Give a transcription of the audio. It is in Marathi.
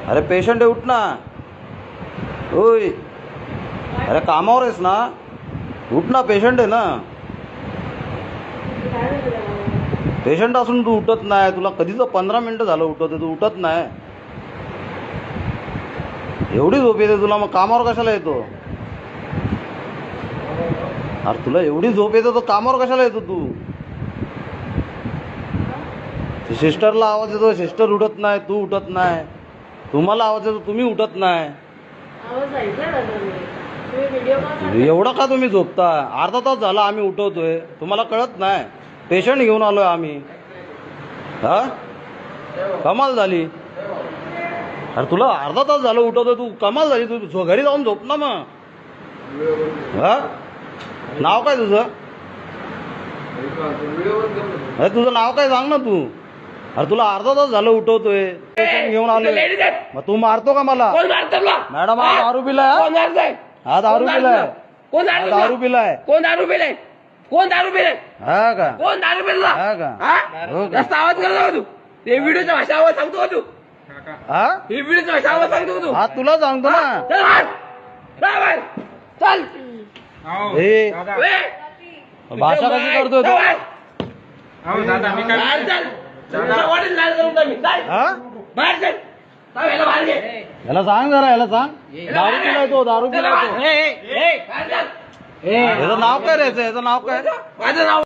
अरे पेशंट आहे, उठ ना. ओय, अरे कामावर आहेस ना, उठ ना. पेशंट आहे ना. पेशंट असून तू उठत नाही. तुला कधीच 15 मिनिटं झालं उठत आहे, तू उठत नाही. एवढी झोप येते तुला, मग कामावर कशाला येतो? अरे तुला एवढी झोप येते तर कामावर कशाला येतो तू? सिस्टरला आवाज येतो, सिस्टर उठत नाही, तू उठत नाही. तुम्हाला आवाज येतो, तुम्ही उठत नाही. एवढं का तुम्ही झोपता? अर्धा तास झाला आम्ही उठवतोय, तुम्हाला कळत नाही? पेशंट घेऊन आलोय आम्ही. हा, कमाल झाली. अरे तुला अर्धा तास झालं उठवतोय, तू कमाल झाली. तू घरी जाऊन झोप ना मग. हा, नाव काय तुझं? अरे तुझं नाव काय सांग ना तू. अरे तुला अर्धा तास झालं उठवतोय, पेशंट घेऊन आलोय, मग तू मारतो का मला? मॅडम हा दारू पिलाय, हा दारू पिलाय, दारू पिलाय. कोण दारू पिलाय? कोण दारू पिलाय? हा का? कोण दारू पिला? हा का? हो का? जास्त आवाज करत तू. ते व्हिडिओच्या भाषा आवाज सांगतो तू. हा, ही व्हिडिओच्या भाषा आवाज सांगतो तू. हा तुला सांगतो ना. चल बाहेर. चल. हे भाषा कशी करतोय तू? बाहेर चल. वडील लाल करून टाक मी. चल. हा, बाहेर चल. याला बाहेर घे. याला सांग जरा, याला सांग. दारू पिलाय तो, दारू पिलाय तो. बाहेर चल. याचं नाव काय रे? याचं नाव काय? माझं नाव